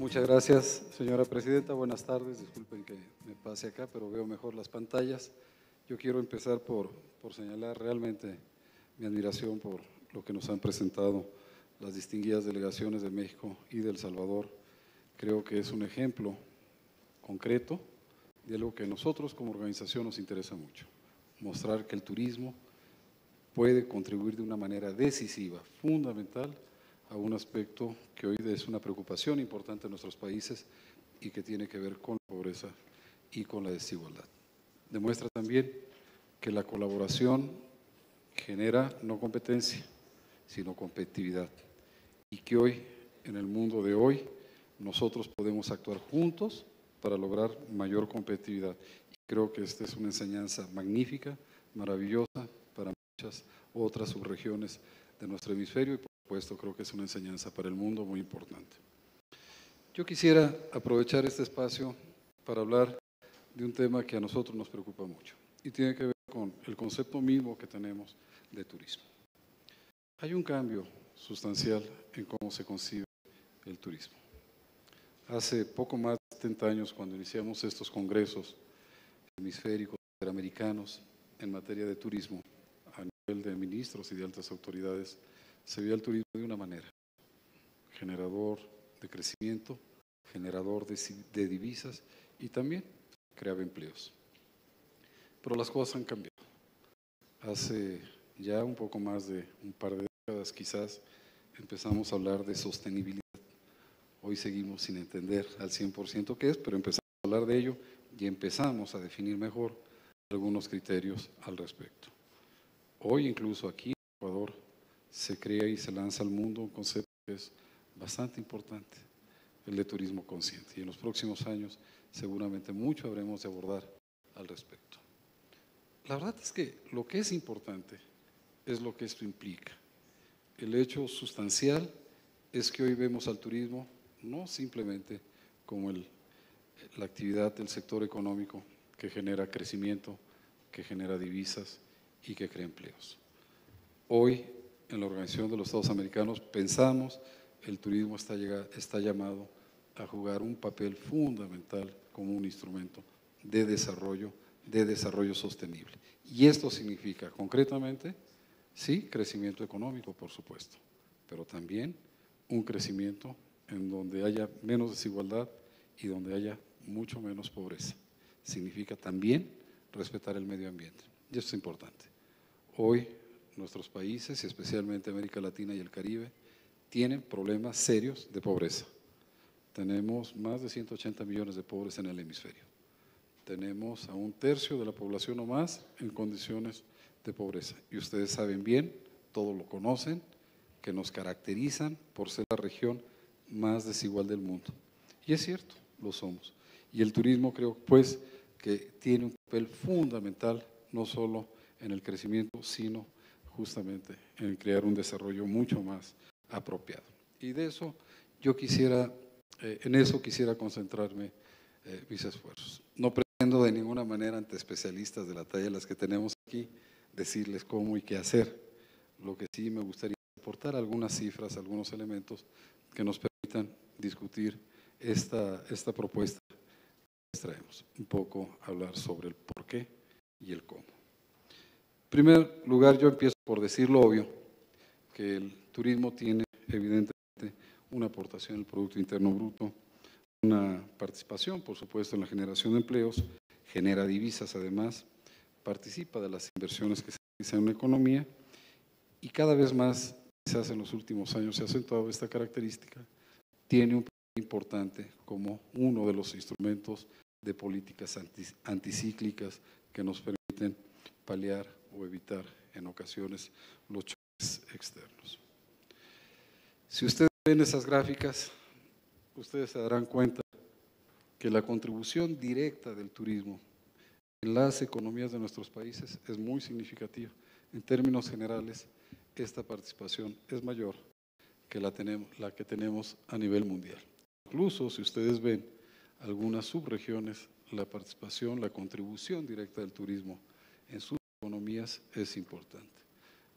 Muchas gracias, señora presidenta. Buenas tardes. Disculpen que me pase acá, pero veo mejor las pantallas. Yo quiero empezar por señalar realmente mi admiración por lo que nos han presentado las distinguidas delegaciones de México y de El Salvador. Creo que es un ejemplo concreto de algo que a nosotros como organización nos interesa mucho. Mostrar que el turismo puede contribuir de una manera decisiva, fundamental, a un aspecto que hoy es una preocupación importante en nuestros países y que tiene que ver con la pobreza y con la desigualdad. Demuestra también que la colaboración genera no competencia, sino competitividad, y que hoy, en el mundo de hoy, nosotros podemos actuar juntos para lograr mayor competitividad. Y creo que esta es una enseñanza magnífica, maravillosa para muchas otras subregiones de nuestro hemisferio y por supuesto creo que es una enseñanza para el mundo muy importante. Yo quisiera aprovechar este espacio para hablar de un tema que a nosotros nos preocupa mucho y tiene que ver con el concepto mismo que tenemos de turismo. Hay un cambio sustancial en cómo se concibe el turismo. Hace poco más de 70 años, cuando iniciamos estos congresos hemisféricos interamericanos en materia de turismo, a nivel de ministros y de altas autoridades, se veía el turismo de una manera: generador de crecimiento, generador de divisas y también creaba empleos. Pero las cosas han cambiado. Hace ya un poco más de un par de décadas quizás empezamos a hablar de sostenibilidad. Hoy seguimos sin entender al 100% qué es, pero empezamos a hablar de ello y empezamos a definir mejor algunos criterios al respecto. Hoy incluso aquí en Ecuador se crea y se lanza al mundo un concepto que es bastante importante, el de turismo consciente, y en los próximos años seguramente mucho habremos de abordar al respecto. La verdad es que lo que es importante es lo que esto implica. El hecho sustancial es que hoy vemos al turismo no simplemente como la actividad del sector económico que genera crecimiento, que genera divisas y que crea empleos. Hoy, en la Organización de los Estados Americanos, pensamos el turismo está llamado a jugar un papel fundamental como un instrumento de desarrollo sostenible. Y esto significa, concretamente, sí, crecimiento económico, por supuesto, pero también un crecimiento en donde haya menos desigualdad y donde haya mucho menos pobreza. Significa también respetar el medio ambiente, y esto es importante. Hoy nuestros países, y especialmente América Latina y el Caribe, tienen problemas serios de pobreza. Tenemos más de 180 millones de pobres en el hemisferio. Tenemos a un tercio de la población o más en condiciones de pobreza. Y ustedes saben bien, todos lo conocen, que nos caracterizan por ser la región más desigual del mundo. Y es cierto, lo somos. Y el turismo creo pues que tiene un papel fundamental, no solo en el crecimiento, sino justamente en crear un desarrollo mucho más apropiado. Y de eso yo quisiera, en eso quisiera concentrarme mis esfuerzos. No pretendo de ninguna manera ante especialistas de la talla de las que tenemos aquí decirles cómo y qué hacer. Lo que sí me gustaría aportar algunas cifras, algunos elementos que nos permitan discutir esta propuesta que les traemos. Un poco hablar sobre el por qué y el cómo. En primer lugar, yo empiezo por decir lo obvio, que el turismo tiene evidentemente una aportación al Producto Interno Bruto, una participación, por supuesto, en la generación de empleos, genera divisas además, participa de las inversiones que se realizan en la economía y cada vez más, quizás en los últimos años se ha acentuado esta característica, tiene un papel importante como uno de los instrumentos de políticas anticíclicas que nos permiten paliar o evitar en ocasiones los choques externos. Si ustedes ven esas gráficas, ustedes se darán cuenta que la contribución directa del turismo en las economías de nuestros países es muy significativa. En términos generales, esta participación es mayor que la que tenemos a nivel mundial. Incluso si ustedes ven algunas subregiones, la participación, la contribución directa del turismo en sus economías es importante.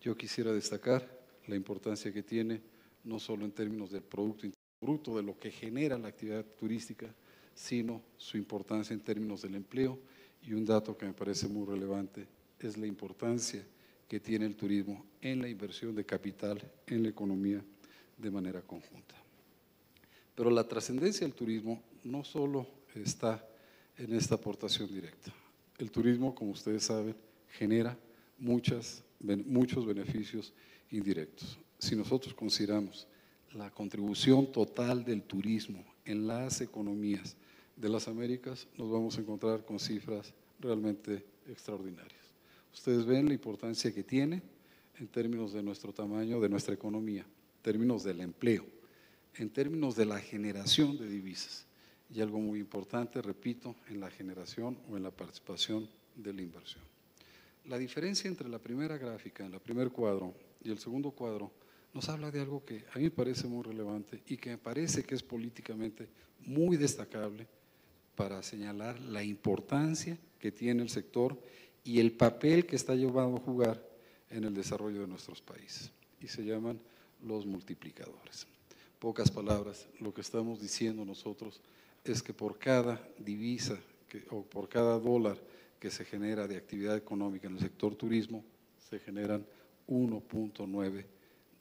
Yo quisiera destacar la importancia que tiene no solo en términos del Producto Interno bruto de lo que genera la actividad turística, sino su importancia en términos del empleo. Y un dato que me parece muy relevante es la importancia que tiene el turismo en la inversión de capital en la economía de manera conjunta. Pero la trascendencia del turismo no solo está en esta aportación directa. El turismo, como ustedes saben, genera muchos beneficios indirectos. Si nosotros consideramos la contribución total del turismo en las economías de las Américas, nos vamos a encontrar con cifras realmente extraordinarias. Ustedes ven la importancia que tiene en términos de nuestro tamaño, de nuestra economía, en términos del empleo, en términos de la generación de divisas y algo muy importante, repito, en la generación o en la participación de la inversión. La diferencia entre la primera gráfica, el primer cuadro y el segundo cuadro nos habla de algo que a mí me parece muy relevante y que me parece que es políticamente muy destacable para señalar la importancia que tiene el sector y el papel que está llevando a jugar en el desarrollo de nuestros países, y se llaman los multiplicadores. Pocas palabras, lo que estamos diciendo nosotros es que por cada divisa o por cada dólar que se genera de actividad económica en el sector turismo, se generan 1.9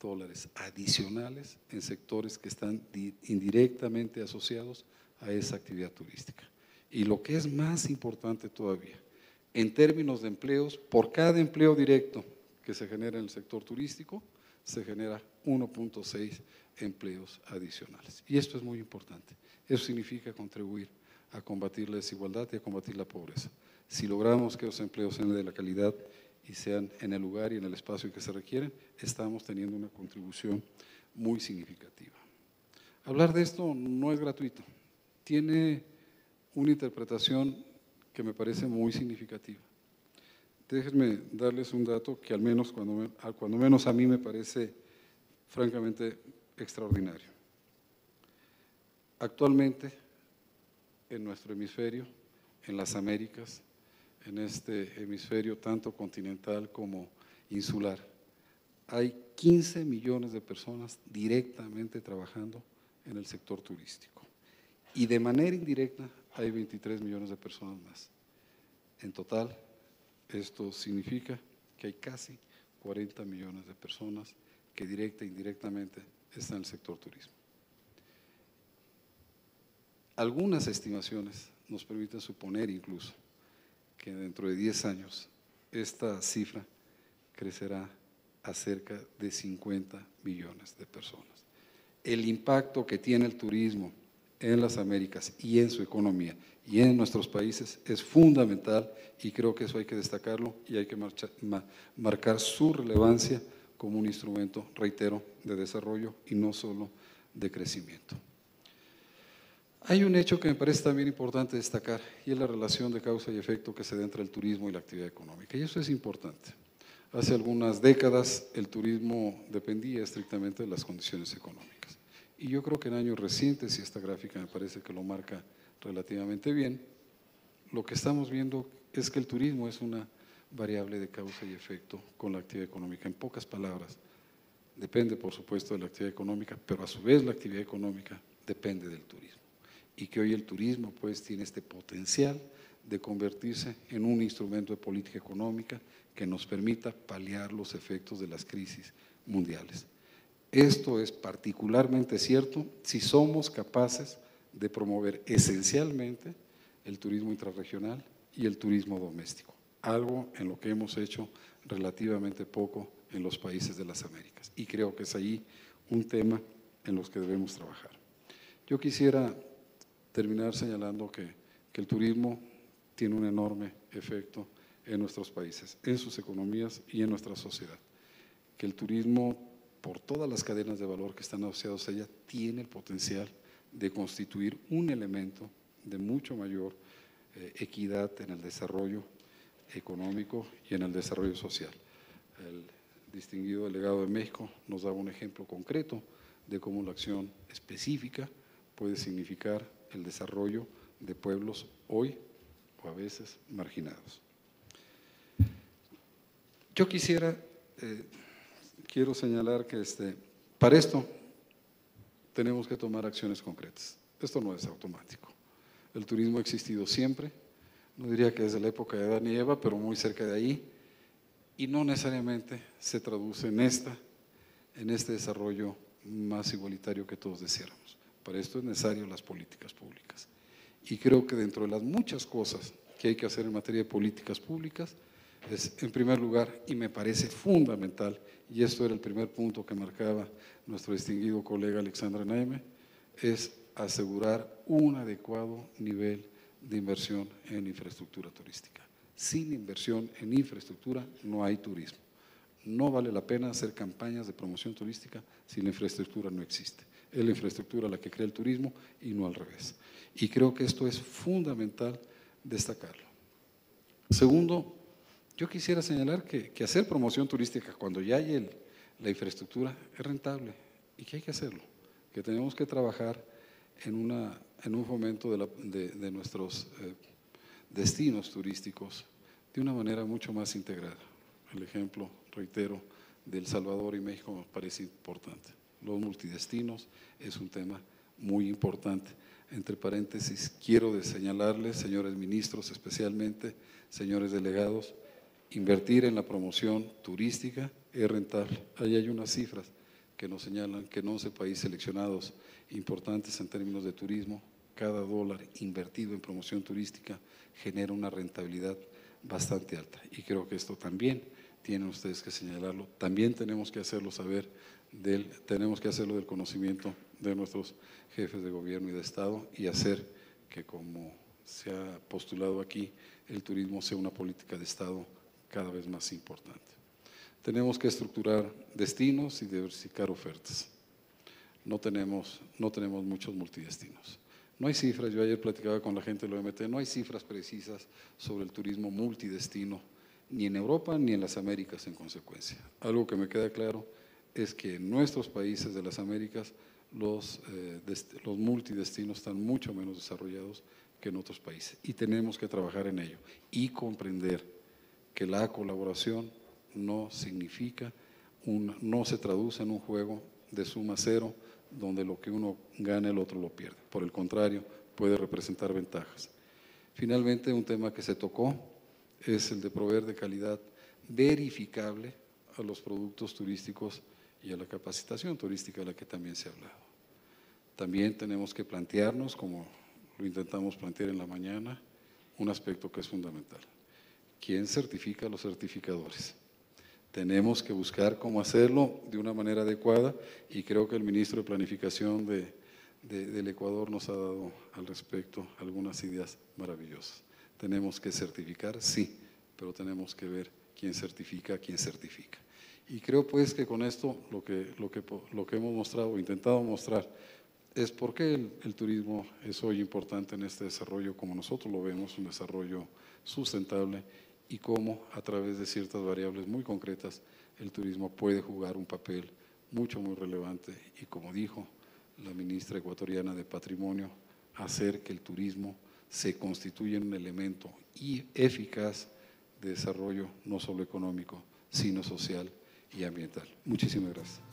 dólares adicionales en sectores que están indirectamente asociados a esa actividad turística. Y lo que es más importante todavía, en términos de empleos, por cada empleo directo que se genera en el sector turístico, se genera 1.6 empleos adicionales. Y esto es muy importante. Eso significa contribuir a combatir la desigualdad y a combatir la pobreza. Si logramos que los empleos sean de la calidad y sean en el lugar y en el espacio que se requieren, estamos teniendo una contribución muy significativa. Hablar de esto no es gratuito. Tiene una interpretación que me parece muy significativa. Déjenme darles un dato que al menos, cuando menos a mí me parece francamente extraordinario. Actualmente, en nuestro hemisferio, en las Américas, en este hemisferio tanto continental como insular, hay 15 millones de personas directamente trabajando en el sector turístico. Y de manera indirecta hay 23 millones de personas más. En total, esto significa que hay casi 40 millones de personas que directa e indirectamente están en el sector turismo. Algunas estimaciones nos permiten suponer incluso que dentro de 10 años esta cifra crecerá a cerca de 50 millones de personas. El impacto que tiene el turismo en las Américas y en su economía y en nuestros países es fundamental, y creo que eso hay que destacarlo y hay que marcar su relevancia como un instrumento, reitero, de desarrollo y no solo de crecimiento. Hay un hecho que me parece también importante destacar, y es la relación de causa y efecto que se da entre el turismo y la actividad económica, y eso es importante. Hace algunas décadas el turismo dependía estrictamente de las condiciones económicas, y yo creo que en años recientes, y esta gráfica me parece que lo marca relativamente bien, lo que estamos viendo es que el turismo es una variable de causa y efecto con la actividad económica. En pocas palabras, depende por supuesto de la actividad económica, pero a su vez la actividad económica depende del turismo. Y que hoy el turismo pues tiene este potencial de convertirse en un instrumento de política económica que nos permita paliar los efectos de las crisis mundiales. Esto es particularmente cierto si somos capaces de promover esencialmente el turismo intrarregional y el turismo doméstico, algo en lo que hemos hecho relativamente poco en los países de las Américas, y creo que es ahí un tema en los que debemos trabajar. Yo quisiera terminar señalando que el turismo tiene un enorme efecto en nuestros países, en sus economías y en nuestra sociedad, que el turismo, por todas las cadenas de valor que están asociadas a ella, tiene el potencial de constituir un elemento de mucho mayor equidad en el desarrollo económico y en el desarrollo social. El distinguido delegado de México nos daba un ejemplo concreto de cómo la acción específica puede significar el desarrollo de pueblos hoy o a veces marginados. Yo quiero señalar que para esto tenemos que tomar acciones concretas. Esto no es automático. El turismo ha existido siempre, no diría que desde la época de Adán y Eva, pero muy cerca de ahí, y no necesariamente se traduce en este desarrollo más igualitario que todos deseáramos. Para esto es necesario las políticas públicas. Y creo que dentro de las muchas cosas que hay que hacer en materia de políticas públicas, es en primer lugar, y me parece fundamental, y esto era el primer punto que marcaba nuestro distinguido colega Alexandre Naime, es asegurar un adecuado nivel de inversión en infraestructura turística. Sin inversión en infraestructura no hay turismo. No vale la pena hacer campañas de promoción turística si la infraestructura no existe. Es la infraestructura la que crea el turismo y no al revés. Y creo que esto es fundamental destacarlo. Segundo, yo quisiera señalar que hacer promoción turística cuando ya hay la infraestructura es rentable y que hay que hacerlo, que tenemos que trabajar en un fomento de nuestros destinos turísticos de una manera mucho más integrada. El ejemplo, reitero, de El Salvador y México me parece importante. Los multidestinos es un tema muy importante. Entre paréntesis, quiero señalarles, señores ministros especialmente, señores delegados, invertir en la promoción turística es rentable. Ahí hay unas cifras que nos señalan que en 11 países seleccionados importantes en términos de turismo, cada dólar invertido en promoción turística genera una rentabilidad bastante alta. Y creo que esto también tienen ustedes que señalarlo, también tenemos que hacerlo saber, tenemos que hacerlo del conocimiento de nuestros jefes de gobierno y de Estado y hacer que, como se ha postulado aquí, el turismo sea una política de Estado cada vez más importante. Tenemos que estructurar destinos y diversificar ofertas. No tenemos muchos multidestinos. No hay cifras, yo ayer platicaba con la gente de la OMT, no hay cifras precisas sobre el turismo multidestino, ni en Europa ni en las Américas en consecuencia. Algo que me queda claro es que en nuestros países de las Américas los multidestinos están mucho menos desarrollados que en otros países y tenemos que trabajar en ello y comprender que la colaboración no significa, no se traduce en un juego de suma cero donde lo que uno gana el otro lo pierde. Por el contrario, puede representar ventajas. Finalmente, un tema que se tocó es el de proveer de calidad verificable a los productos turísticos y a la capacitación turística de la que también se ha hablado. También tenemos que plantearnos, como lo intentamos plantear en la mañana, un aspecto que es fundamental. ¿Quién certifica a los certificadores? Tenemos que buscar cómo hacerlo de una manera adecuada y creo que el ministro de Planificación del Ecuador nos ha dado al respecto algunas ideas maravillosas. Tenemos que certificar, sí, pero tenemos que ver quién certifica a quién certifica. Y creo pues que con esto lo que hemos mostrado o intentado mostrar es por qué el turismo es hoy importante en este desarrollo, como nosotros lo vemos, un desarrollo sustentable y cómo a través de ciertas variables muy concretas el turismo puede jugar un papel muy relevante y, como dijo la ministra ecuatoriana de Patrimonio, hacer que el turismo se constituya en un elemento eficaz de desarrollo no solo económico, sino social y ambiental. Muchísimas gracias.